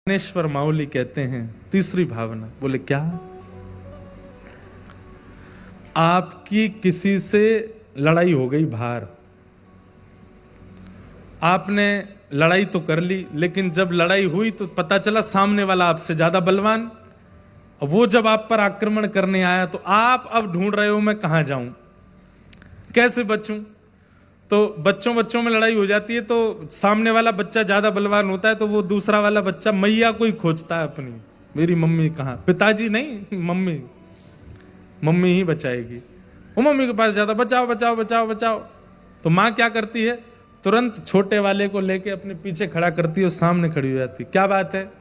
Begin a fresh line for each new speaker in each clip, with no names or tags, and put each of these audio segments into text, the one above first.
ज्ञानेश्वर माउली कहते हैं तीसरी भावना, बोले क्या? आपकी किसी से लड़ाई हो गई बाहर, आपने लड़ाई तो कर ली, लेकिन जब लड़ाई हुई तो पता चला सामने वाला आपसे ज्यादा बलवान। वो जब आप पर आक्रमण करने आया तो आप अब ढूंढ रहे हो मैं कहां जाऊं, कैसे बचूं। तो बच्चों में लड़ाई हो जाती है, तो सामने वाला बच्चा ज्यादा बलवान होता है तो वो दूसरा वाला बच्चा मैया को ही खोजता है अपनी, मेरी मम्मी कहाँ, पिताजी नहीं, मम्मी ही बचाएगी। वो मम्मी के पास जाता, बचाओ बचाओ बचाओ बचाओ। तो माँ क्या करती है, तुरंत छोटे वाले को लेके अपने पीछे खड़ा करती है और सामने खड़ी हो जाती है, क्या बात है,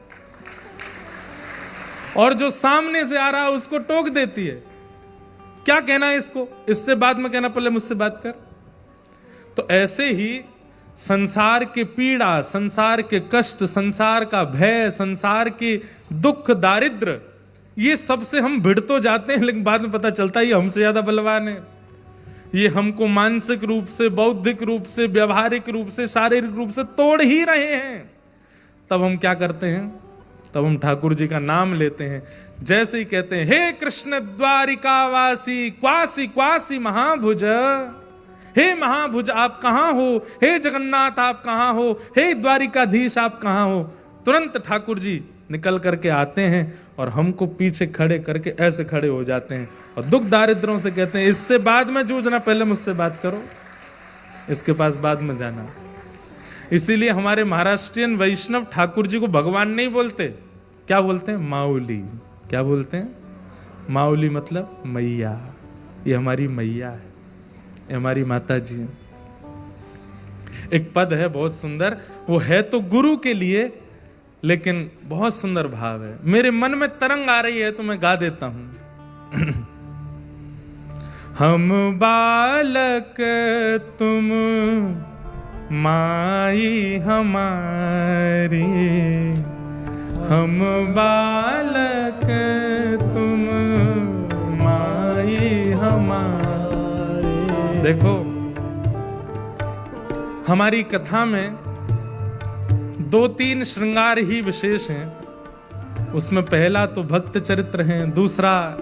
और जो सामने से आ रहा है उसको टोक देती है, क्या कहना है इसको, इससे बाद में कहना, पहले मुझसे बात कर। तो ऐसे ही संसार के पीड़ा, संसार के कष्ट, संसार का भय, संसार के दुख, दारिद्र, ये सबसे हम भिड़ तो जाते हैं, लेकिन बाद में पता चलता है ये हमसे ज्यादा बलवान है। ये हमको मानसिक रूप से, बौद्धिक रूप से, व्यवहारिक रूप से, शारीरिक रूप से तोड़ ही रहे हैं। तब हम क्या करते हैं, तब हम ठाकुर जी का नाम लेते हैं। जैसे ही कहते हैं, हे कृष्ण द्वारिकावासी क्वासी क्वासी महाभुज, हे महाभुज आप कहां हो, हे जगन्नाथ आप कहां हो, हे द्वारिकाधीश आप कहां हो, तुरंत ठाकुर जी निकल करके आते हैं और हमको पीछे खड़े करके ऐसे खड़े हो जाते हैं और दुख दारिद्रों से कहते हैं, इससे बाद में जूझना, पहले मुझसे बात करो, इसके पास बाद में जाना। इसीलिए हमारे महाराष्ट्रियन वैष्णव ठाकुर जी को भगवान नहीं बोलते, क्या बोलते हैं, माउली। क्या बोलते हैं, माउली मतलब मैया, ये हमारी मैया है, ये हमारी माता जी है। एक पद है बहुत सुंदर, वो है तो गुरु के लिए, लेकिन बहुत सुंदर भाव है, मेरे मन में तरंग आ रही है तो मैं गा देता हूं। हम बालक तुम माई हमारी, हम बालक तुम माई हमारी। देखो हमारी कथा में 2-3 श्रृंगार ही विशेष हैं। उसमें पहला तो भक्त चरित्र है, दूसरा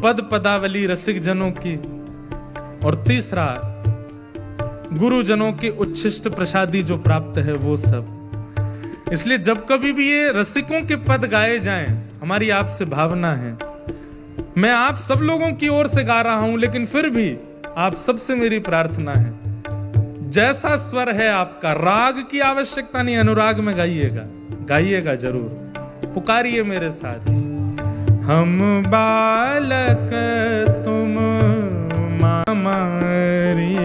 पद पदावली रसिक जनों की, और तीसरा गुरुजनों के उच्छिष्ट प्रसादी जो प्राप्त है वो सब। इसलिए जब कभी भी ये रसिकों के पद गाए जाएं, हमारी आपसे भावना है, मैं आप सब लोगों की ओर से गा रहा हूं, लेकिन फिर भी आप सबसे मेरी प्रार्थना है, जैसा स्वर है आपका, राग की आवश्यकता नहीं, अनुराग में गाइएगा, गाइएगा जरूर, पुकारिए मेरे साथ, हम बालक तुम हमारी,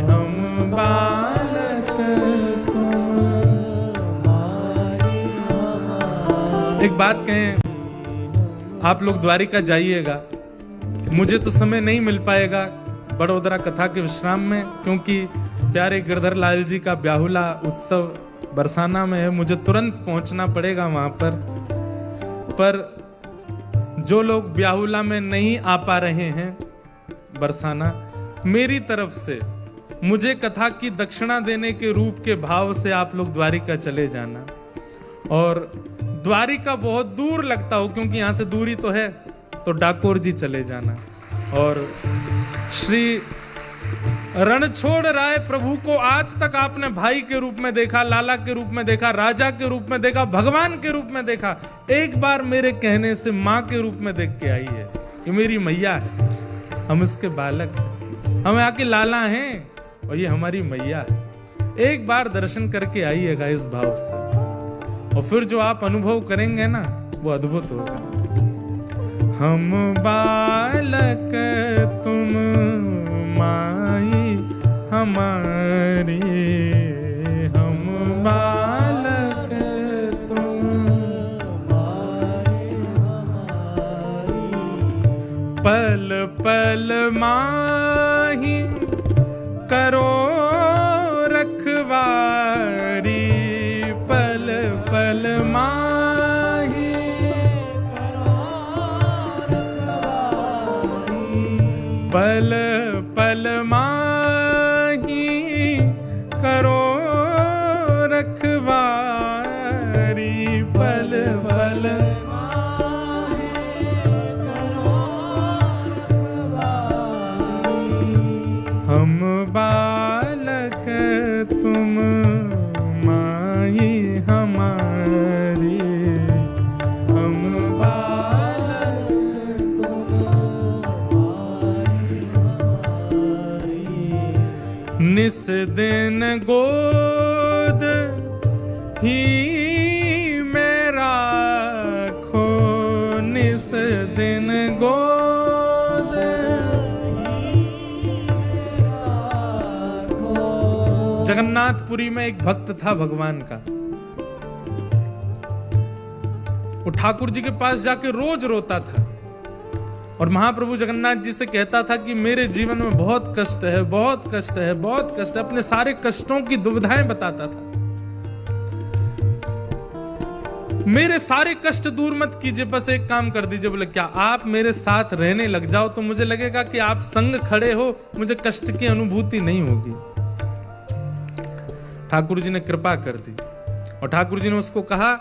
हम बालक तुम हमारी। एक बात कहें, आप लोग द्वारिका जाइएगा, मुझे तो समय नहीं मिल पाएगा बड़ोदरा कथा के विश्राम में, क्योंकि प्यारे गिरधर लाल जी का ब्याहुला उत्सव बरसाना में है, मुझे तुरंत पहुंचना पड़ेगा वहां पर जो लोग ब्याहुला में नहीं आ पा रहे हैं बरसाना, मेरी तरफ से मुझे कथा की दक्षिणा देने के रूप के भाव से आप लोग द्वारिका चले जाना। और द्वारिका बहुत दूर लगता हो, क्योंकि यहां से दूरी तो है, तो डाकोर जी चले जाना। और श्री रणछोड़ राय प्रभु को आज तक आपने भाई के रूप में देखा, लाला के रूप में देखा, राजा के रूप में देखा, भगवान के रूप में देखा, एक बार मेरे कहने से माँ के रूप में देख के आई है, ये मेरी मैया है, हम इसके बालक हैं, हम आके लाला हैं और ये हमारी मैया है। एक बार दर्शन करके आइएगा इस भाव से, और फिर जो आप अनुभव करेंगे ना, वो अद्भुत होगा। हम बालक तुम माई हमारी, हम बालक तुम माई हमारी, पल पल माही करो रखवारी, पल पल माही पल पल माही करो रखवारी। निस दिन गोद ही मेरा खो, निस दिन गोद। जगन्नाथपुरी में एक भक्त था भगवान का, वो ठाकुर जी के पास जाके रोज रोता था और महाप्रभु जगन्नाथ जी से कहता था कि मेरे जीवन में बहुत कष्ट है, बहुत कष्ट है, बहुत कष्ट है। अपने सारे कष्टों की दुविधाएं बताता था। मेरे सारे कष्ट दूर मत कीजिए, बस एक काम कर दीजिए। बोले क्या? आप मेरे साथ रहने लग जाओ तो मुझे लगेगा कि आप संग खड़े हो, मुझे कष्ट की अनुभूति नहीं होगी। ठाकुर जी ने कृपा कर दी और ठाकुर जी ने उसको कहा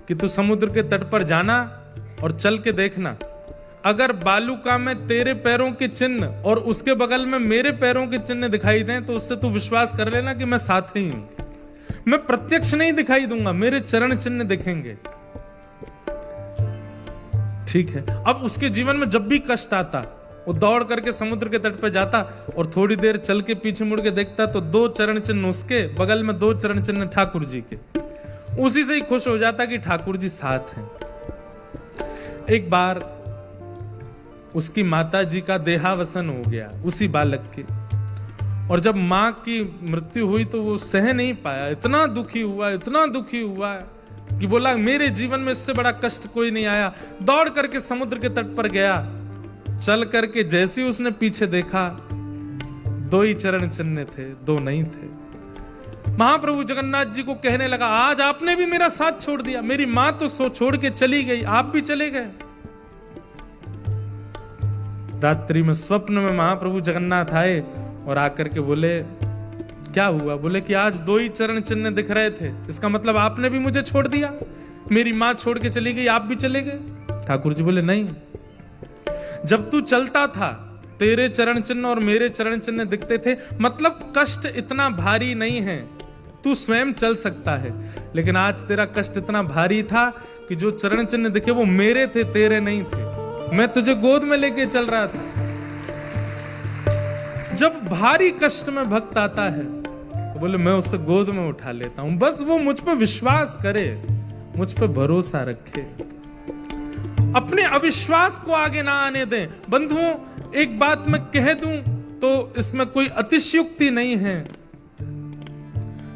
कि तू समुद्र के तट पर जाना और चल के देखना, अगर बालुका में तेरे पैरों के चिन्ह और उसके बगल में मेरे पैरों के चिन्ह दिखाई दें तो उससे तू विश्वास कर लेना कि मैं साथ ही हूं। मैं प्रत्यक्ष नहीं दिखाई दूंगा, मेरे चरण चिन्ह दिखेंगे। ठीक है। अब उसके जीवन में जब भी कष्ट आता, वो दौड़ करके समुद्र के तट पर जाता और थोड़ी देर चल के पीछे मुड़ के देखता तो 2 चरण चिन्ह उसके बगल में, 2 चरण चिन्ह ठाकुर जी के। उसी से ही खुश हो जाता कि ठाकुर जी साथ हैं। एक बार उसकी माता जी का देहावसन हो गया, उसी बालक के, और जब मां की मृत्यु हुई तो वो सह नहीं पाया, इतना दुखी हुआ, इतना दुखी हुआ कि बोला मेरे जीवन में इससे बड़ा कष्ट कोई नहीं आया। दौड़ करके समुद्र के तट पर गया, चल करके जैसे ही उसने पीछे देखा 2 ही चरण चिन्ह थे, 2 नहीं थे। महाप्रभु जगन्नाथ जी को कहने लगा, आज आपने भी मेरा साथ छोड़ दिया, मेरी मां तो सो छोड़ के चली गई, आप भी चले गए। रात्रि में स्वप्न में महाप्रभु जगन्नाथ आए और आकर के बोले क्या हुआ? बोले कि आज 2 ही चरण चिन्ह दिख रहे थे, इसका मतलब आपने भी मुझे छोड़ दिया, मेरी मां छोड़ के चली गई, आप भी चले गए। ठाकुर जी बोले नहीं, जब तू चलता था तेरे चरण चिन्ह और मेरे चरण चिन्ह दिखते थे, मतलब कष्ट इतना भारी नहीं है, तू स्वयं चल सकता है। लेकिन आज तेरा कष्ट इतना भारी था कि जो चरण चिन्ह दिखे वो मेरे थे, तेरे नहीं थे। मैं तुझे गोद में लेके चल रहा था। जब भारी कष्ट में भक्त आता है तो बोले मैं उसे गोद में उठा लेता हूं, बस वो मुझ पर विश्वास करे, मुझ पर भरोसा रखे, अपने अविश्वास को आगे ना आने दें। बंधुओं, एक बात मैं कह दूं तो इसमें कोई अतिशयोक्ति नहीं है,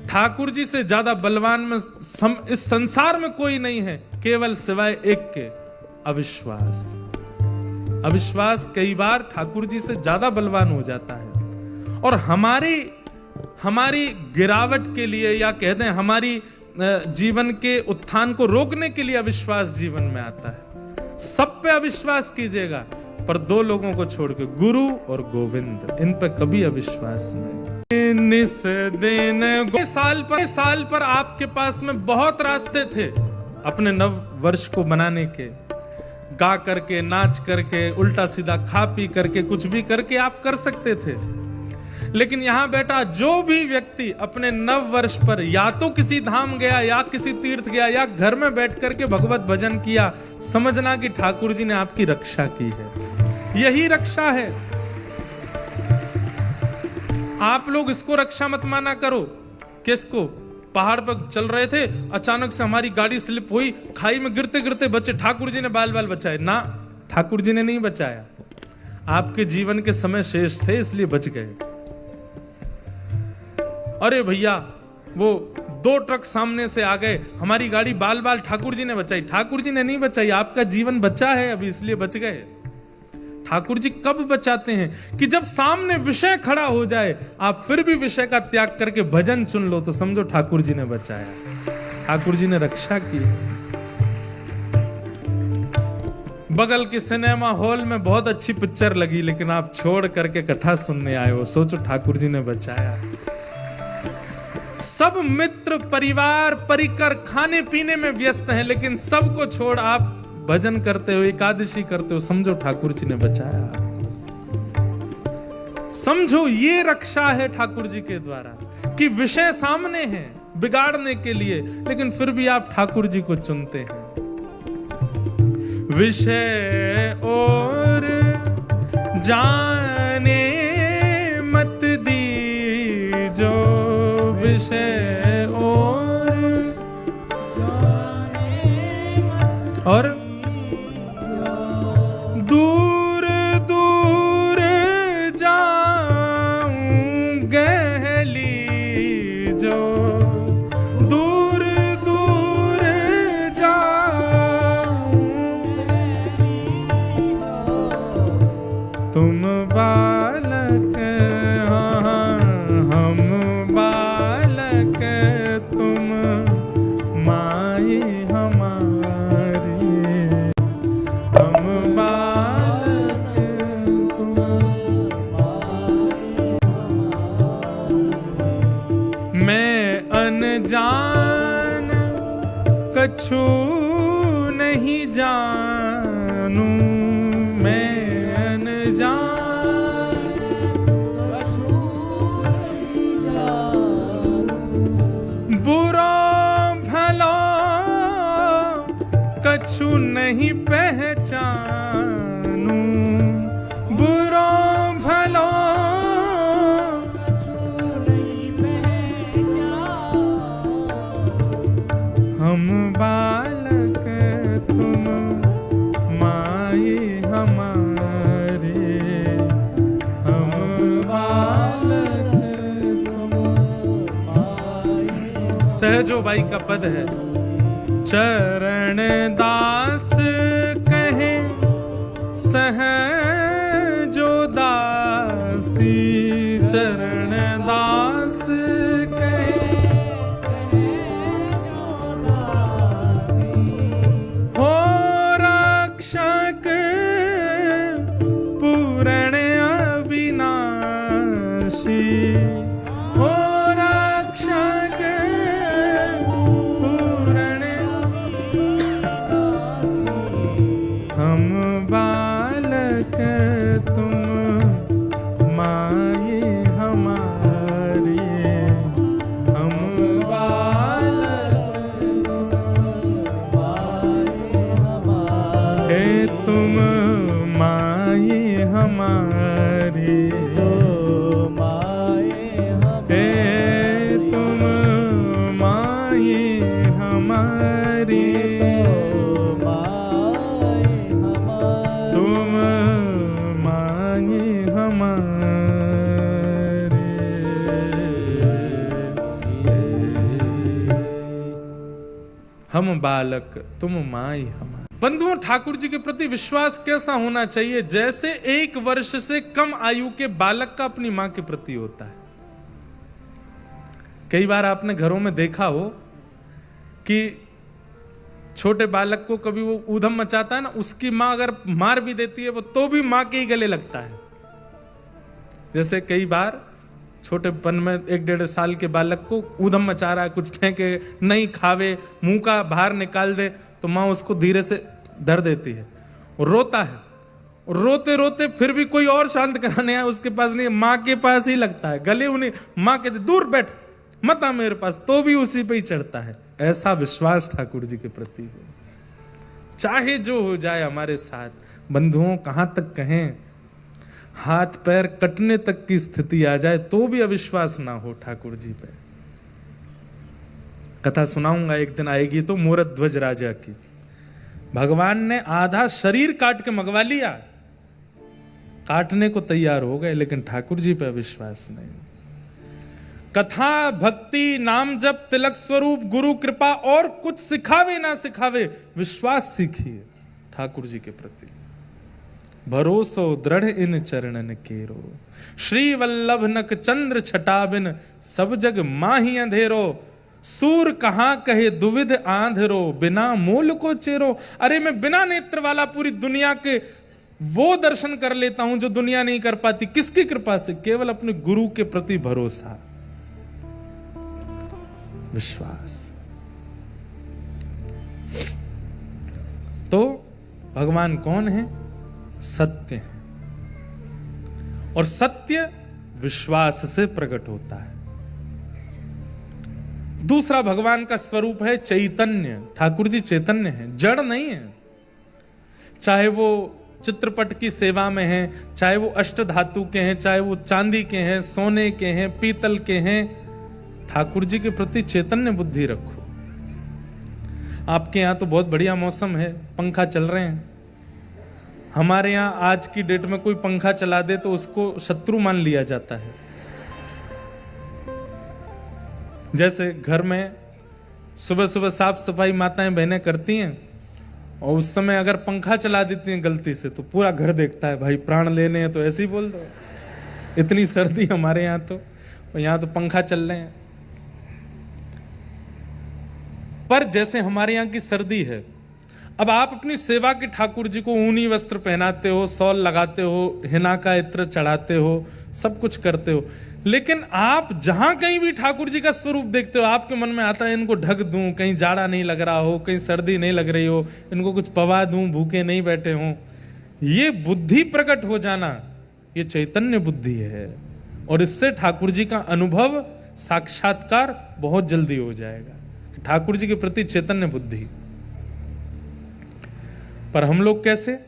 ठाकुर जी से ज्यादा बलवान में इस संसार में कोई नहीं है, केवल सिवाय एक के, अविश्वास। अविश्वास कई बार ठाकुर जी से ज्यादा बलवान हो जाता है और हमारी गिरावट के लिए या कह दें हमारी जीवन के उत्थान को रोकने के लिए अविश्वास जीवन में आता है। सब पे अविश्वास कीजिएगा, पर 2 लोगों को छोड़ के, गुरु और गोविंद, इन पे कभी अविश्वास नहीं। निस दिन साल पर आपके पास में बहुत रास्ते थे अपने नव वर्ष को मनाने के, गा करके, नाच करके, उल्टा सीधा खा पी करके, कुछ भी करके आप कर सकते थे। लेकिन यहां बैठा जो भी व्यक्ति अपने नव वर्ष पर या तो किसी धाम गया या किसी तीर्थ गया या घर में बैठ करके भगवत भजन किया, समझना कि ठाकुर जी ने आपकी रक्षा की है। यही रक्षा है। आप लोग इसको रक्षा मत माना करो। किसको? पहाड़ पर चल रहे थे, अचानक से हमारी गाड़ी स्लिप हुई, खाई में गिरते गिरते बचे, ठाकुर जी ने बाल बाल बचाए। ना, ठाकुर जी ने नहीं बचाया, आपके जीवन के समय शेष थे इसलिए बच गए। अरे भैया, वो 2 ट्रक सामने से आ गए, हमारी गाड़ी बाल बाल ठाकुर जी ने बचाई। ठाकुर जी ने नहीं बचाई, आपका जीवन बचा है अभी, इसलिए बच गए। ठाकुर जी कब बचाते हैं? कि जब सामने विषय खड़ा हो जाए, आप फिर भी विषय का त्याग करके भजन चुन लो तो समझो ठाकुर जी ने बचाया, ठाकुर जी ने रक्षा की। बगल के सिनेमा हॉल में बहुत अच्छी पिक्चर लगी, लेकिन आप छोड़ करके कथा सुनने आए हो, सोचो ठाकुर जी ने बचाया। सब मित्र परिवार परिकर खाने पीने में व्यस्त हैं, लेकिन सबको छोड़ आप भजन करते हो, एकादशी करते हो, समझो ठाकुर जी ने बचाया। समझो ये रक्षा है ठाकुर जी के द्वारा कि विषय सामने हैं बिगाड़ने के लिए, लेकिन फिर भी आप ठाकुर जी को चुनते हैं। विषय और जाने मत दी और दूर दूर जाऊं गहली जो, दूर दूर जाऊं तुम बालक, हाँ हम बालक, तुम माई हमारी, हम बालक तुम माई। मैं अनजान कछु नहीं जानू, मैं अनजान बुरा भला कछु नहीं पहचानू, बुरा भला हम बालक तुम माई हमारे, हम बालक तुम माई। सहजो बाई का पद है, चरण दास कहे सहजो दासी, चरण दास कहे हो रक्षक पूर्ण अविनाशी, हो रक्षक पूर्ण, हम बालक तुम माई हमारी, हम बालक हे तुम माई हमारी, हे तुम माई हमारी, तुम माई हमारी। हम बालक तुम माई हमारी। बंधुओं, ठाकुर जी के प्रति विश्वास कैसा होना चाहिए? जैसे 1 वर्ष से कम आयु के बालक का अपनी मां के प्रति होता है। कई बार आपने घरों में देखा हो कि छोटे बालक को कभी वो ऊधम मचाता है ना, उसकी मां अगर मार भी देती है वो तो भी मां के ही गले लगता है। जैसे कई बार छोटेपन में 1-1.5 साल के बालक को ऊधम मचा रहा है, कुछ फेंके नहीं खावे, मुंह का बाहर निकाल दे, तो मां उसको धीरे से धर देती है, रोता है, रोते रोते फिर भी कोई और शांत कराने आया उसके पास नहीं, मां के पास ही लगता है, गले उन्हें मां कहती दूर बैठ मत आ मेरे पास, तो भी उसी पे ही चढ़ता है। ऐसा विश्वास ठाकुर जी के प्रति हो, चाहे जो हो जाए हमारे साथ। बंधुओं, कहां तक कहें, हाथ पैर कटने तक की स्थिति आ जाए तो भी अविश्वास ना हो ठाकुर जी पे। कथा सुनाऊंगा एक दिन आएगी तो मोरत ध्वज राजा की। भगवान ने आधा शरीर काट के मंगवा लिया, काटने को तैयार हो गए, लेकिन ठाकुर जी पे विश्वास नहीं। कथा भक्ति नाम जप तिलक स्वरूप गुरु कृपा और कुछ सिखावे ना सिखावे, विश्वास सीखिए ठाकुर जी के प्रति। भरोसो दृढ़ इन चरणन केरो, श्री वल्लभ नक चंद्र छटाबिन, सब जग माही अंधेरो, सूर कहां कहे दुविध आंधरो, बिना मूल को चेरो। अरे मैं बिना नेत्र वाला पूरी दुनिया के वो दर्शन कर लेता हूं जो दुनिया नहीं कर पाती। किसकी कृपा से? केवल अपने गुरु के प्रति भरोसा, विश्वास। तो भगवान कौन है? सत्य है, और सत्य विश्वास से प्रकट होता है। दूसरा भगवान का स्वरूप है चैतन्य। ठाकुर जी चैतन्य है, जड़ नहीं है। चाहे वो चित्रपट की सेवा में हैं, चाहे वो अष्ट धातु के हैं, चाहे वो चांदी के हैं, सोने के हैं, पीतल के हैं, ठाकुर जी के प्रति चैतन्य बुद्धि रखो। आपके यहाँ तो बहुत बढ़िया मौसम है, पंखा चल रहे हैं। हमारे यहाँ आज की डेट में कोई पंखा चला दे तो उसको शत्रु मान लिया जाता है। जैसे घर में सुबह सुबह साफ सफाई माताएं बहनें करती हैं और उस समय अगर पंखा चला देती हैं गलती से तो पूरा घर देखता है, भाई प्राण लेने हैं तो ऐसे ही बोल दो। इतनी सर्दी हमारे यहाँ तो, और यहाँ तो पंखा चल रहे हैं। पर जैसे हमारे यहाँ की सर्दी है, अब आप अपनी सेवा के ठाकुर जी को ऊनी वस्त्र पहनाते हो, शॉल लगाते हो, हिना का इत्र चढ़ाते हो, सब कुछ करते हो, लेकिन आप जहां कहीं भी ठाकुर जी का स्वरूप देखते हो आपके मन में आता है इनको ढक दूं, कहीं जाड़ा नहीं लग रहा हो, कहीं सर्दी नहीं लग रही हो, इनको कुछ पवा दूं, भूखे नहीं बैठे हों। ये बुद्धि प्रकट हो जाना, ये चैतन्य बुद्धि है, और इससे ठाकुर जी का अनुभव साक्षात्कार बहुत जल्दी हो जाएगा। ठाकुर जी के प्रति चैतन्य बुद्धि। पर हम लोग कैसे,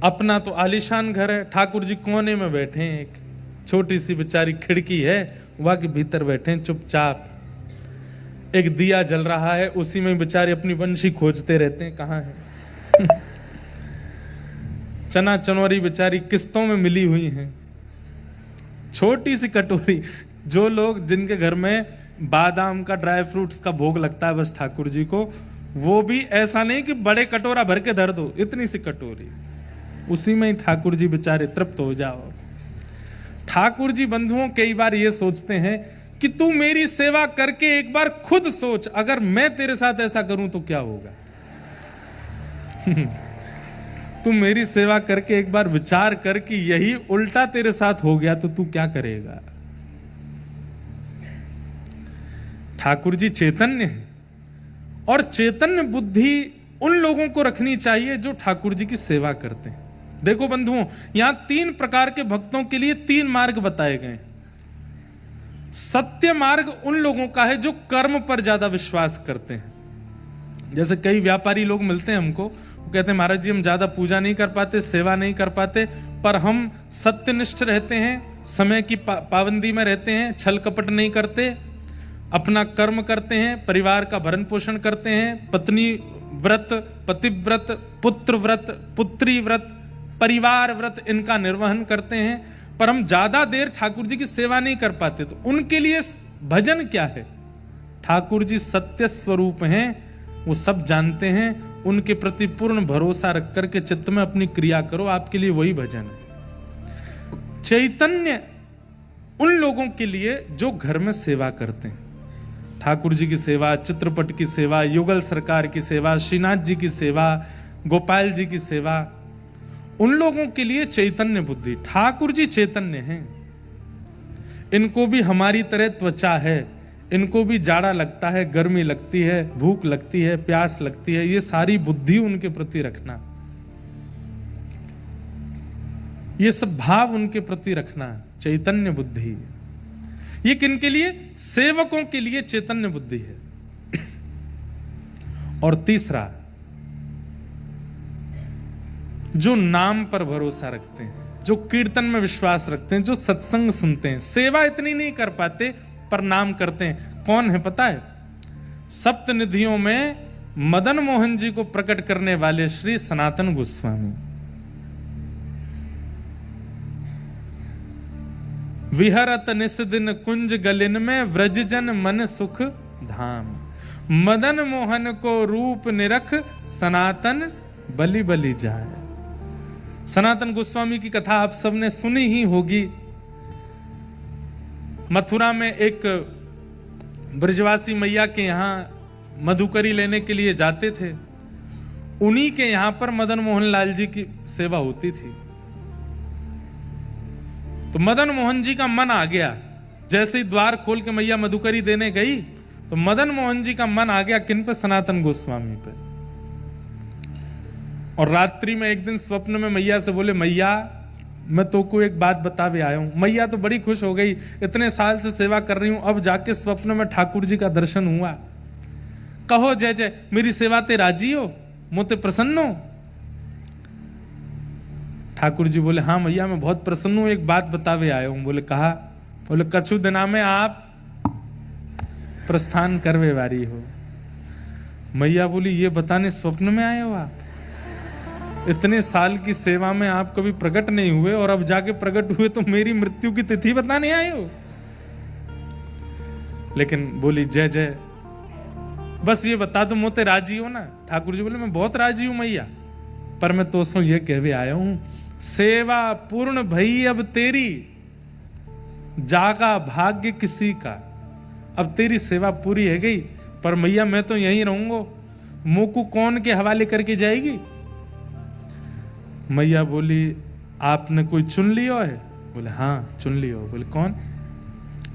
अपना तो आलीशान घर है, ठाकुर जी कोने में बैठे हैं, एक छोटी सी बेचारी खिड़की है वहां के भीतर बैठे हैं चुपचाप, एक दिया जल रहा है उसी में बेचारे अपनी बंशी खोजते रहते हैं कहां है। चना चनौरी बेचारी किस्तों में मिली हुई हैं, छोटी सी कटोरी। जो लोग जिनके घर में बादाम का ड्राई फ्रूट्स का भोग लगता है बस ठाकुर जी को, वो भी ऐसा नहीं कि बड़े कटोरा भर के धर दो, इतनी सी कटोरी, उसी में ही ठाकुर जी बेचारे तृप्त हो जाओ। ठाकुर जी बंधुओं कई बार ये सोचते हैं कि तू मेरी सेवा करके एक बार खुद सोच, अगर मैं तेरे साथ ऐसा करूं तो क्या होगा। तू मेरी सेवा करके एक बार विचार कर कि यही उल्टा तेरे साथ हो गया तो तू क्या करेगा। ठाकुर जी चैतन्य है, और चैतन्य बुद्धि उन लोगों को रखनी चाहिए जो ठाकुर जी की सेवा करते हैं। देखो बंधुओं, यहां 3 प्रकार के भक्तों के लिए 3 मार्ग बताए गए। सत्य मार्ग उन लोगों का है जो कर्म पर ज्यादा विश्वास करते हैं। जैसे कई व्यापारी लोग मिलते हैं हमको, वो कहते हैं महाराज जी हम ज्यादा पूजा नहीं कर पाते, सेवा नहीं कर पाते, पर हम सत्यनिष्ठ रहते हैं, समय की पाबंदी में रहते हैं, छल कपट नहीं करते, अपना कर्म करते हैं, परिवार का भरण पोषण करते हैं, पत्नी व्रत, पतिव्रत, पुत्र व्रत, पुत्री व्रत, परिवार व्रत इनका निर्वहन करते हैं, पर हम ज्यादा देर ठाकुर जी की सेवा नहीं कर पाते। तो उनके लिए भजन क्या है? ठाकुर जी सत्य स्वरूप हैं, वो सब जानते हैं, उनके प्रति पूर्ण भरोसा रख करके चित्त में अपनी क्रिया करो, आपके लिए वही भजन है। चैतन्य उन लोगों के लिए जो घर में सेवा करते हैं, ठाकुर जी की सेवा, चित्रपट की सेवा, युगल सरकार की सेवा, श्रीनाथ जी की सेवा, गोपाल जी की सेवा, उन लोगों के लिए चैतन्य बुद्धि। ठाकुर जी चैतन्य हैं, इनको भी हमारी तरह त्वचा है, इनको भी जाड़ा लगता है, गर्मी लगती है, भूख लगती है, प्यास लगती है, ये सारी बुद्धि उनके प्रति रखना, ये सब भाव उनके प्रति रखना, चैतन्य बुद्धि। ये किनके लिए? सेवकों के लिए चैतन्य बुद्धि है। और तीसरा, जो नाम पर भरोसा रखते हैं, जो कीर्तन में विश्वास रखते हैं, जो सत्संग सुनते हैं, सेवा इतनी नहीं कर पाते पर नाम करते हैं। कौन है पता है? सप्त निधियों में मदन मोहन जी को प्रकट करने वाले श्री सनातन गोस्वामी। विहरत निस दिन कुंज गलिन में व्रजजन मन सुख धाम, मदन मोहन को रूप निरख सनातन बलि बलि जाए। सनातन गोस्वामी की कथा आप सबने सुनी ही होगी। मथुरा में एक ब्रजवासी मैया के यहां मधुकरी लेने के लिए जाते थे, उन्हीं के यहां पर मदन मोहन लाल जी की सेवा होती थी। तो मदन मोहन जी का मन आ गया, जैसे ही द्वार खोल के मैया मधुकरी देने गई तो मदन मोहन जी का मन आ गया किन पे? सनातन गोस्वामी पे। और रात्रि में एक दिन स्वप्न में मैया से बोले, मैया मैं तो को एक बात बतावे आया हूं। मैया तो बड़ी खुश हो गई, इतने साल से सेवा कर रही हूं, अब जाके स्वप्न में ठाकुर जी का दर्शन हुआ। कहो जय जय, मेरी सेवा ते राजी हो, मोते प्रसन्न हो? ठाकुर जी बोले, हाँ मैया मैं बहुत प्रसन्न हूं, एक बात बतावे आया हूं। बोले कहा? बोले कछु दिना में आप प्रस्थान करवे वारी हो। मैया बोली ये बताने स्वप्न में आए हो आप? इतने साल की सेवा में आप कभी प्रकट नहीं हुए और अब जाके प्रकट हुए तो मेरी मृत्यु की तिथि बताने आए हो? लेकिन बोली जय जय, बस ये बता दो मोते राजी हो ना? ठाकुर जी बोले मैं बहुत राजी हूं मैया, पर मैं तो सो ये कहवे आया हूं, सेवा पूर्ण भई अब तेरी, जागा भाग्य किसी का। अब तेरी सेवा पूरी है गई, पर मैया मैं तो यहीं रहूंगा, मोकू कौन के हवाले करके जाएगी? मैया बोली आपने कोई चुन लियो है? बोले हाँ चुन लियो। बोले कौन?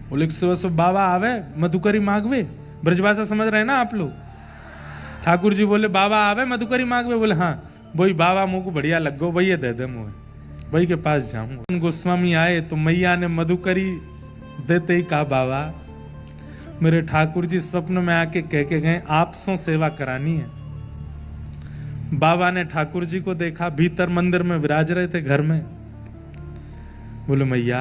बोले सुबह सुबह बाबा आवे मधुकरी मांगवे। ब्रजभाषा समझ रहे हैं ना आप लोग? ठाकुर जी बोले बाबा आवे मधुकरी मांगवे। बोले हाँ वही बाबा मुझको बढ़िया लग गो, वही दे दे मुझे, वही के पास जाऊंगा। गोस्वामी आए तो मैया ने मधुकरी देते ही कहा बाबा मेरे ठाकुर जी स्वप्न में आके कह के गए आपसों सेवा करानी है। बाबा ने ठाकुर जी को देखा, भीतर मंदिर में विराज रहे थे घर में। बोले मैया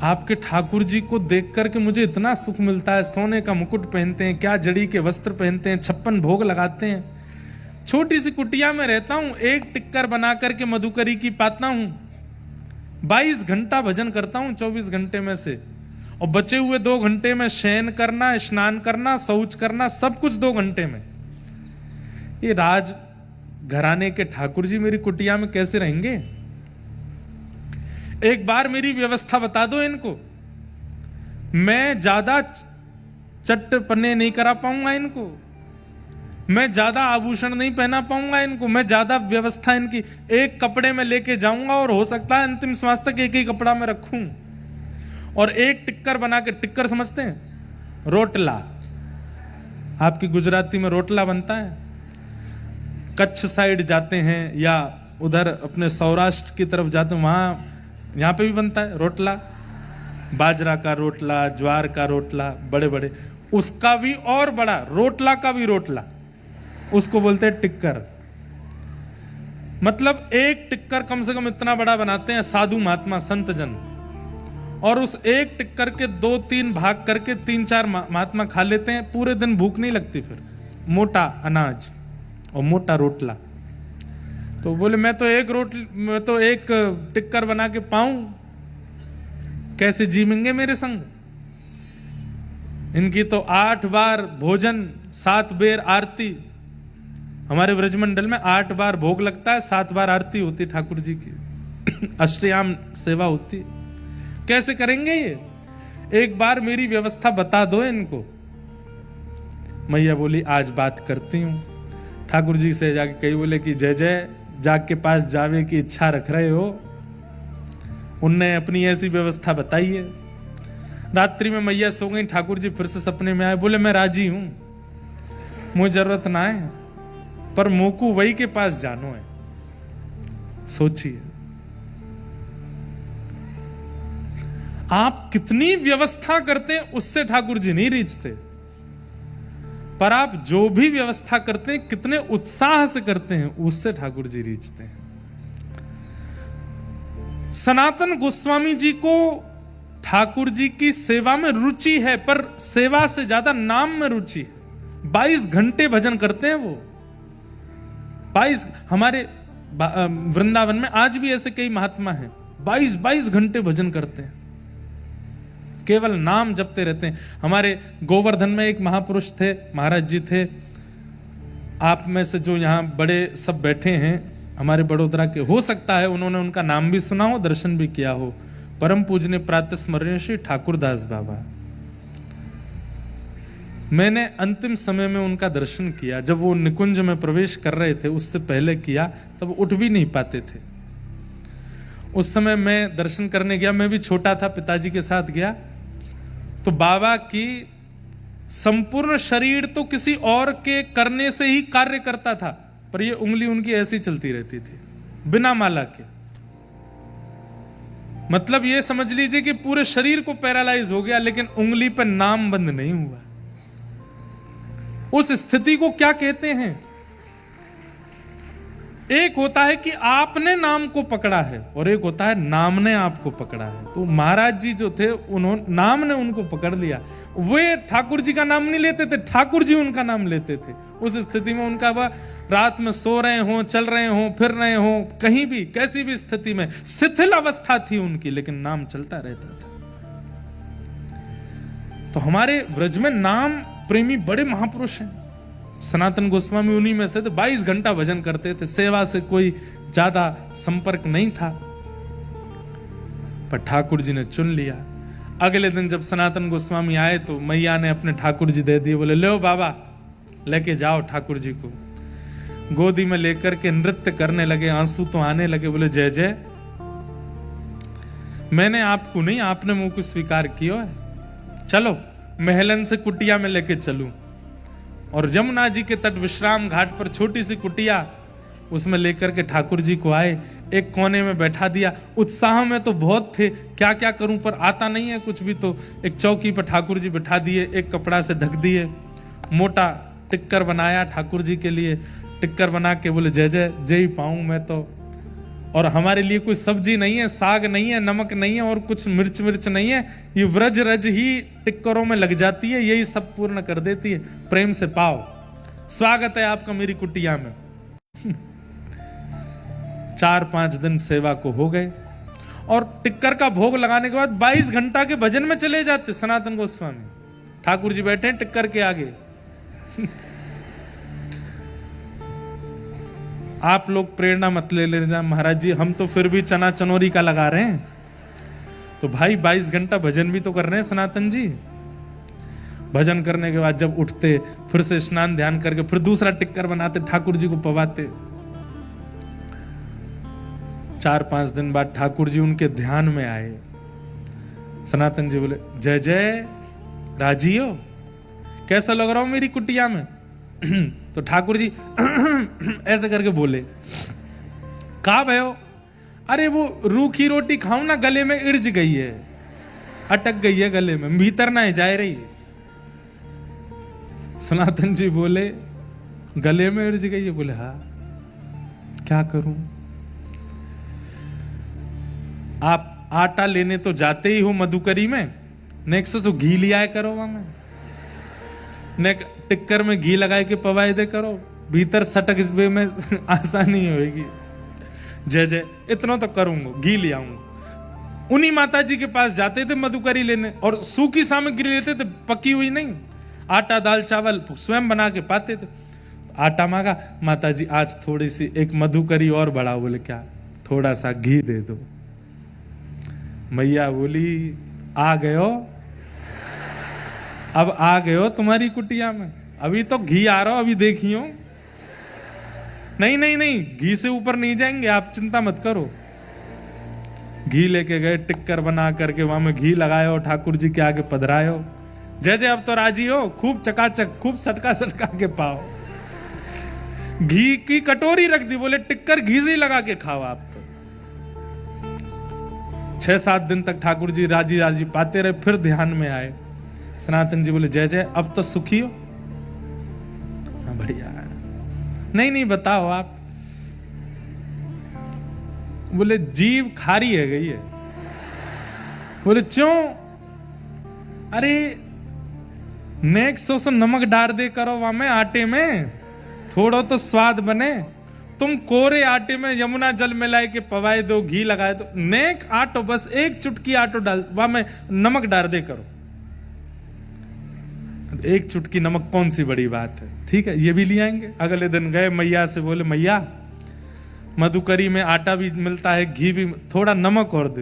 आपके ठाकुर जी को देख करके मुझे इतना सुख मिलता है, सोने का मुकुट पहनते हैं, क्या जड़ी के वस्त्र पहनते हैं, 56 भोग लगाते हैं, छोटी सी कुटिया में रहता हूं, एक टिक्कर बना करके मधुकरी की पाता हूं, 22 घंटा भजन करता हूं 24 घंटे में से, और बचे हुए 2 घंटे में शयन करना, स्नान करना, शौच करना, सब कुछ 2 घंटे में। ये राज घराने के ठाकुर जी मेरी कुटिया में कैसे रहेंगे? एक बार मेरी व्यवस्था बता दो इनको, मैं ज्यादा चट्टपने नहीं करा पाऊंगा इनको, मैं ज्यादा आभूषण नहीं पहना पाऊंगा इनको, मैं ज्यादा व्यवस्था इनकी एक कपड़े में लेके जाऊंगा और हो सकता है अंतिम श्वास तक एक ही कपड़ा में रखूं, और एक टिक्कर बना के, टिक्कर समझते हैं? रोटला, आपकी गुजराती में रोटला बनता है। कच्छ साइड जाते हैं या उधर अपने सौराष्ट्र की तरफ जाते हैं, वहां यहां पे भी बनता है रोटला, बाजरा का रोटला, ज्वार का रोटला, बड़े बड़े, उसका भी और बड़ा रोटला का भी रोटला, उसको बोलते हैं टिक्कर। मतलब एक टिक्कर कम से कम इतना बड़ा बनाते हैं साधु महात्मा संत जन, और उस एक टिक्कर के 2-3 भाग करके 3-4 महात्मा खा लेते हैं, पूरे दिन भूख नहीं लगती। फिर मोटा अनाज और मोटा रोटला। तो बोले मैं तो एक टिक्कर बना के पाऊं, कैसे जीवेंगे मेरे संग? इनकी तो 8 बार भोजन, 7 बेर आरती। हमारे व्रजमंडल में 8 बार भोग लगता है, 7 बार आरती होती ठाकुर जी की, अष्टयाम सेवा होती। कैसे करेंगे ये? एक बार मेरी व्यवस्था बता दो इनको। मैया बोली आज बात करती हूं। ठाकुर जी से जाके कही, बोले कि जय जय जाग के पास जावे की इच्छा रख रहे हो? उनने अपनी ऐसी व्यवस्था बताई है। रात्रि में मैया सो गई, ठाकुर जी फिर से सपने में आए, बोले मैं राजी हूं, मुझे जरूरत ना है, पर मोकू वही के पास जानो है। सोचिए आप कितनी व्यवस्था करते हैं, उससे ठाकुर जी नहीं रीझते, पर आप जो भी व्यवस्था करते हैं कितने उत्साह से करते हैं, उससे ठाकुर जी रीझते हैं। सनातन गोस्वामी जी को ठाकुर जी की सेवा में रुचि है, पर सेवा से ज्यादा नाम में रुचि है। 22 घंटे भजन करते हैं वो, 22। हमारे वृंदावन में आज भी ऐसे कई महात्मा हैं, 22 घंटे भजन करते हैं, केवल नाम जपते रहते हैं। हमारे गोवर्धन में एक महापुरुष थे, महाराज जी थे, आप में से जो यहाँ बड़े सब बैठे हैं हमारे बड़ोदरा के, हो सकता है उन्होंने उनका नाम भी सुना हो, दर्शन भी किया हो। परम पूजनीय प्रातः स्मरणीय श्री ठाकुरदास बाबा। मैंने अंतिम समय में उनका दर्शन किया, जब वो निकुंज में प्रवेश कर रहे थे, उससे पहले किया, तब उठ भी नहीं पाते थे। उस समय मैं दर्शन करने गया, मैं भी छोटा था, पिताजी के साथ गया, तो बाबा की संपूर्ण शरीर तो किसी और के करने से ही कार्य करता था, पर ये उंगली उनकी ऐसी चलती रहती थी बिना माला के। मतलब ये समझ लीजिए कि पूरे शरीर को पैरालाइज हो गया, लेकिन उंगली पर नाम बंद नहीं हुआ। उस स्थिति को क्या कहते हैं? एक होता है कि आपने नाम को पकड़ा है और एक होता है नाम ने आपको पकड़ा है। तो महाराज जी जो थे, उन्होंने नाम ने उनको पकड़ लिया। वे ठाकुर जी का नाम नहीं लेते थे, ठाकुर जी उनका नाम लेते थे। उस स्थिति में उनका वह रात में सो रहे हो, चल रहे हो, फिर रहे हो, कहीं भी कैसी भी स्थिति में शिथिल अवस्था थी उनकी, लेकिन नाम चलता रहता था। तो हमारे व्रज में नाम प्रेमी बड़े महापुरुष हैं। सनातन गोस्वामी उन्हीं में से थे। 22 घंटा भजन करते थे, सेवा से कोई ज्यादा संपर्क नहीं था, पर ठाकुर जी ने चुन लिया। अगले दिन जब सनातन गोस्वामी आए तो मैया ने अपने ठाकुर जी दे दिए। बोले लो बाबा, लेके जाओ ठाकुर जी को। गोदी में लेकर के नृत्य करने लगे, आंसू तो आने लगे। बोले जय जय, मैंने आपको नहीं, आपने मुंह को स्वीकार किया है, चलो महलन से कुटिया में लेके चलूं। और यमुना जी के तट विश्राम घाट पर छोटी सी कुटिया, उसमें लेकर के ठाकुर जी को आए, एक कोने में बैठा दिया। उत्साह में तो बहुत थे, क्या क्या करूं, पर आता नहीं है कुछ भी। तो एक चौकी पर ठाकुर जी बैठा दिए, एक कपड़ा से ढक दिए, मोटा टिक्कर बनाया ठाकुर जी के लिए। टिक्कर बना के बोले जय जय, जय ही पाऊं मैं तो। और हमारे लिए कोई सब्जी नहीं है, साग नहीं है, नमक नहीं है, और कुछ मिर्च नहीं है। ये व्रज रज ही टिक्करों में लग जाती है, यही सब पूर्ण कर देती है। प्रेम से पाओ, स्वागत है आपका मेरी कुटिया में। 4-5 दिन सेवा को हो गए और टिक्कर का भोग लगाने के बाद 22 घंटा के भजन में चले जाते सनातन गोस्वामी। ठाकुर जी बैठे हैं टिक्कर के आगे। आप लोग प्रेरणा मत ले लेना महाराज जी, हम तो फिर भी चना चनोरी का लगा रहे हैं। तो भाई 22 घंटा भजन भी तो कर रहे हैं सनातन जी। भजन करने के बाद जब उठते, फिर से स्नान ध्यान करके फिर दूसरा टिक्कर बनाते, ठाकुर जी को पवाते। 4-5 दिन बाद ठाकुर जी उनके ध्यान में आए। सनातन जी बोले जय जय, राजी हो, कैसा लग रहा हूं मेरी कुटिया में? तो ठाकुर जी ऐसे करके बोले, कहा भयो? अरे वो रूखी रोटी खाऊं ना, गले में इर्ज गई है, अटक गई है गले में, भीतर ना जा रही है। सनातन जी बोले गले में इर्ज गई है? बोले हाँ, क्या करूं? आप आटा लेने तो जाते ही हो मधुकरी में, नेक्स्ट तो घी लिया करो वहां में, टिक्कर में घी लगाए के पवाए दे करो, भीतर सटक इस वे में आसानी होगी। जय जय, इतना तो करूंगा, घी ले आऊंगा। उन्हीं माता जी के पास जाते थे मधुकरी लेने, और सूखी सामग्री लेते थे, पकी हुई नहीं। आटा दाल चावल स्वयं बना के पाते थे। आटा मांगा, माता जी आज थोड़ी सी एक मधुकरी और बढ़ाओ। बोले क्या? थोड़ा सा घी दे दो। मैया बोली आ गयो, अब आ गए हो तुम्हारी कुटिया में, अभी तो घी आ रहा हो, अभी देखियो। नहीं नहीं नहीं, घी से ऊपर नहीं जाएंगे आप, चिंता मत करो। घी लेके गए, टिक्कर बना करके वहां में घी लगाए हो, ठाकुर जी के आगे पधराए हो। जय जय, अब तो राजी हो, खूब चकाचक, खूब सटका सटका के पाओ। घी की कटोरी रख दी, बोले टिक्कर घी से ही लगा के खाओ आप तो। 6-7 दिन तक ठाकुर जी राजी राजी पाते रहे, फिर ध्यान में आए। सनातन जी बोले जय जय, अब तो सुखी हो? हाँ बढ़िया। नहीं नहीं बताओ आप। बोले जीव खारी है गई है। बोले क्यों? अरे नेक्स्ट नमक डाल दे करो वहां में आटे में, थोड़ा तो स्वाद बने। तुम कोरे आटे में यमुना जल मिलाए के पवाए दो, घी लगाए दो, नेक आटो, बस एक चुटकी आटो डाल, वहां में नमक डाल दे करो। एक चुटकी नमक कौन सी बड़ी बात है, ठीक है, ये भी ले आएंगे। अगले दिन गए मैया से, बोले मैया मधुकरी में आटा भी मिलता है, घी भी, थोड़ा नमक और दो।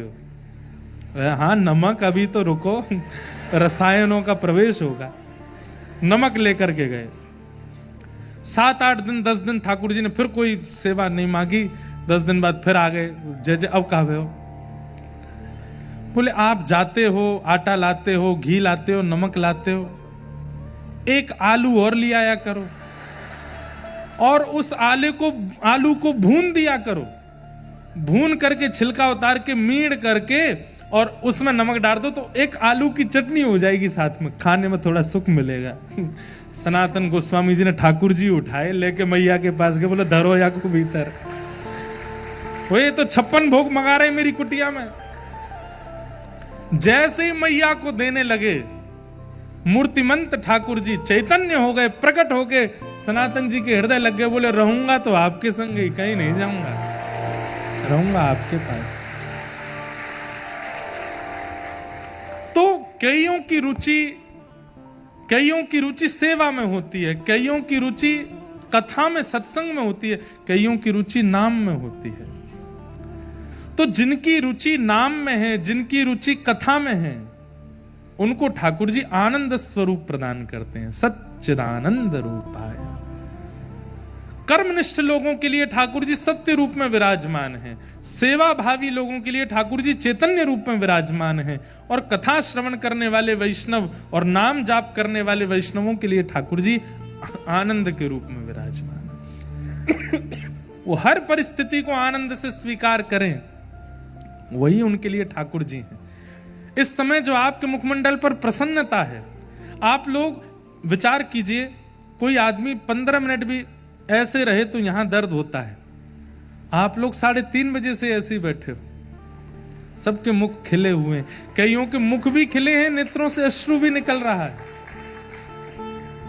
हाँ नमक, अभी तो रुको, रसायनों का प्रवेश होगा। नमक लेकर के गए। 7-8 दिन 10 दिन ठाकुर जी ने फिर कोई सेवा नहीं मांगी। 10 दिन बाद फिर आ गए, जय जय, अब कहा हो? बोले आप जाते हो, आटा लाते हो, घी लाते हो, नमक लाते हो, एक आलू और ले आया करो, और उस आलू को भून दिया करो। भून करके छिलका उतार के मीड़ करके और उसमें नमक डाल दो, तो एक आलू की चटनी हो जाएगी, साथ में खाने में थोड़ा सुख मिलेगा। सनातन गोस्वामी जी ने ठाकुर जी उठाए, लेके मैया के पास गए, बोले धरो या को भीतर। वो ये तो 56 भोग मंगा रहे मेरी कुटिया में। जैसे ही मैया को देने लगे, मूर्तिमंत ठाकुर जी चैतन्य हो गए, प्रकट हो गए, सनातन जी के हृदय लग गए। बोले रहूंगा तो आपके संग ही, कहीं नहीं जाऊंगा, रहूंगा आपके पास। तो कईयों की रुचि सेवा में होती है, कईयों की रुचि कथा में, सत्संग में होती है, कईयों की रुचि नाम में होती है। तो जिनकी रुचि नाम में है, जिनकी रुचि कथा में है, उनको ठाकुर जी आनंद स्वरूप प्रदान करते हैं, सच्चिदानंद रूपाय। कर्मनिष्ठ लोगों के लिए ठाकुर जी सत्य रूप में विराजमान हैं, सेवा भावी लोगों के लिए ठाकुर जी चैतन्य रूप में विराजमान हैं, और कथा श्रवण करने वाले वैष्णव और नाम जाप करने वाले वैष्णवों के लिए ठाकुर जी आनंद के रूप में विराजमान है। वो हर परिस्थिति को आनंद से स्वीकार करें, वही उनके लिए ठाकुर जी हैं। इस समय जो आपके मुखमंडल पर प्रसन्नता है, आप लोग विचार कीजिए, कोई आदमी 15 मिनट भी ऐसे रहे तो यहां दर्द होता है। आप लोग 3:30 बजे से ऐसे ही बैठे हो, सबके मुख खिले हुए हैं, कईयों के मुख भी खिले हैं, नेत्रों से अश्रु भी निकल रहा है।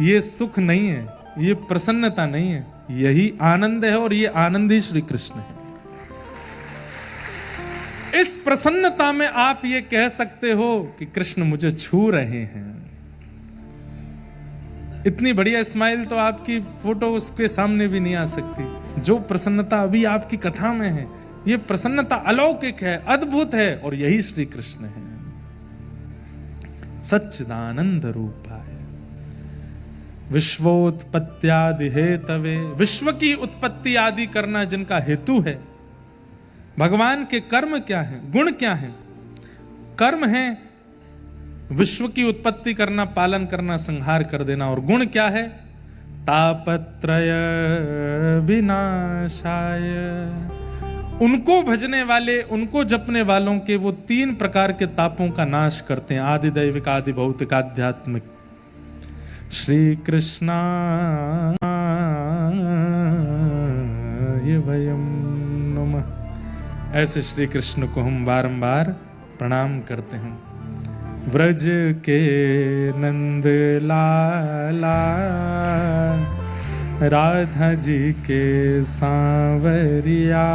ये सुख नहीं है, ये प्रसन्नता नहीं है, यही आनंद है, और ये आनंद ही श्री कृष्ण है। इस प्रसन्नता में आप ये कह सकते हो कि कृष्ण मुझे छू रहे हैं। इतनी बढ़िया स्माइल तो आपकी फोटो उसके सामने भी नहीं आ सकती। जो प्रसन्नता अभी आपकी कथा में है, ये प्रसन्नता अलौकिक है, अद्भुत है, और यही श्री कृष्ण है, सच्चिदानंद रूपाय। विश्वोत्पत्त्यादि हेतवे, विश्व की उत्पत्ति आदि करना जिनका हेतु है। भगवान के कर्म क्या है, गुण क्या है? कर्म है विश्व की उत्पत्ति करना, पालन करना, संहार कर देना, और गुण क्या है? तापत्रय विनाशाय। उनको भजने वाले, उनको जपने वालों के वो 3 प्रकार के तापों का नाश करते हैं, आदि दैविक, आदि भौतिक, आध्यात्मिक। श्री कृष्णा ये वयम नमः। ऐसे श्री कृष्ण को हम बारंबार प्रणाम करते हैं। व्रज के नंद लाला, राधा जी के सांवरिया,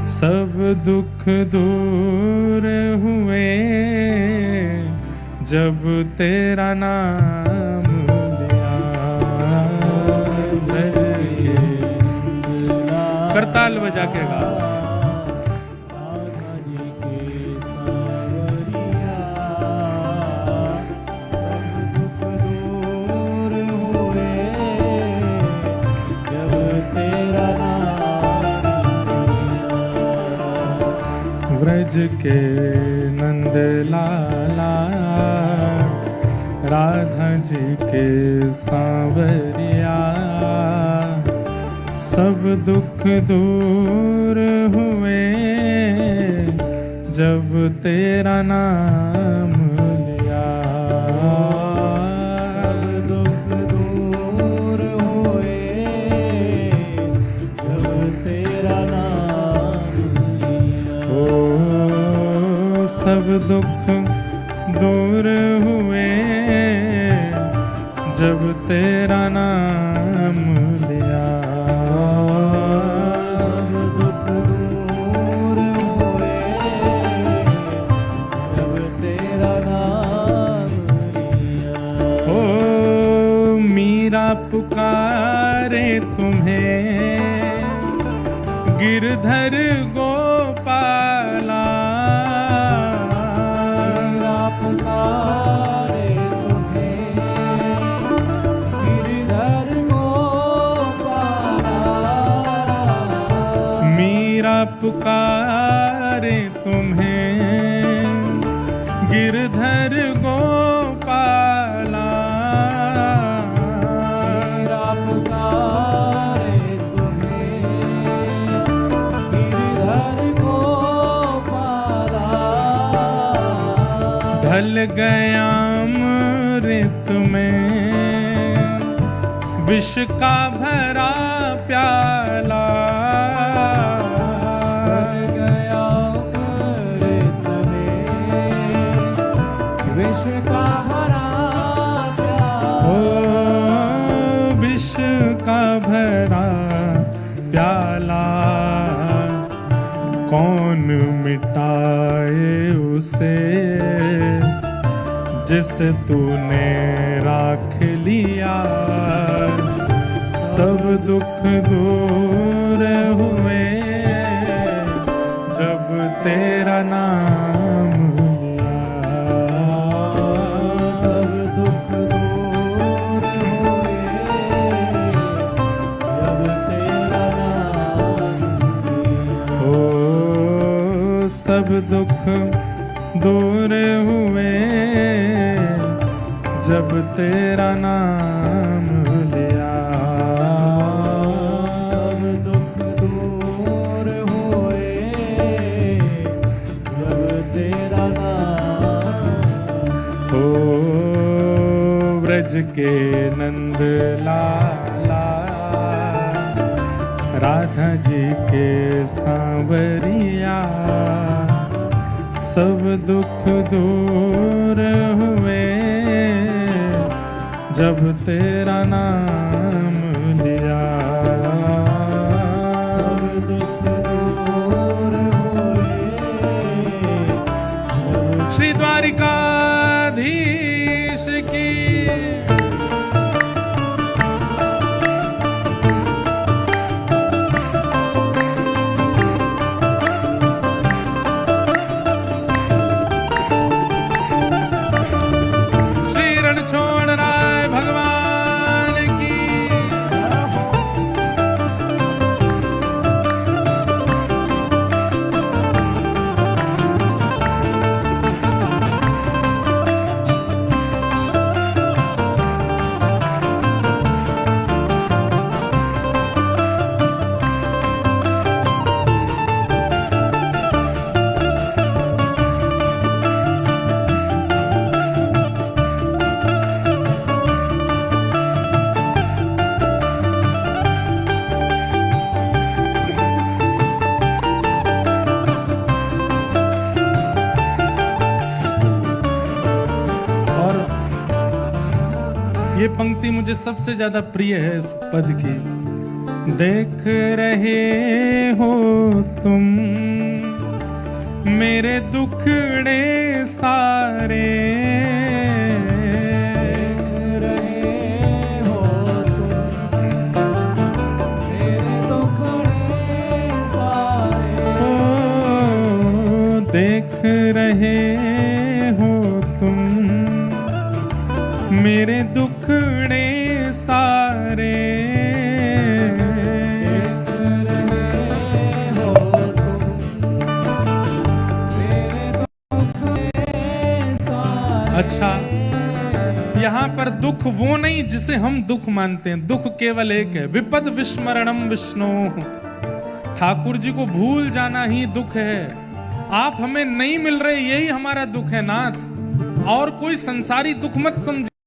सब दुख दूर हुए जब तेरा नाम लिया। व्रज के करताल बजा के गा। व्रज के नंद लाला, राधा जी के सांवरिया, सब दुख दूर हुए जब तेरा नाम लिया। दुख दूर हुए जब तेरा नाम लिया। ओ सब दुख दूर हुए जब तेरा नाम लिया। पुकारे तुम्हें गिरधर गोपाला, पुकारे तुम्हें गिरधर गोपाला। मीरा पुकारे तुम्हें गिरधर गोपाला, ढल गया अमृत में विष का भरा प्याला। का भरा प्याला, कौन मिटाए उसे जिसे तूने राख लिया। सब दुख दूर हुए जब तेरा नाम लिया।
सब दुख दूर हुए जब तेरा नाम लिया।
ओ सब दुख दूर हुए जब तेरा नाम लिया।
सब दुख दूर हुए जब तेरा नाम।
ओ ब्रज के नंद लाला, राधा जी के सांवरिया, सब दुख दूर हुए जब तेरा नाम लिया।
सब दुख दूर हुए जब
श्री द्वारिकाधीश की छोड़ राय भगवान की। ये पंक्ति मुझे सबसे ज्यादा प्रिय है इस पद की। देख रहे हो तुम मेरे दुखड़े सारे,
रहे हो तुम मेरे दुखड़े सारे।
ओ देख रहे हो तुम मेरे दुखड़े सारे। अच्छा, यहाँ पर दुख वो नहीं जिसे हम दुख मानते हैं। दुख केवल एक है, विपद विस्मरणम विष्णु। ठाकुर जी को भूल जाना ही दुख है। आप हमें नहीं मिल रहे, यही हमारा दुख है नाथ। और कोई संसारी दुख मत समझिए।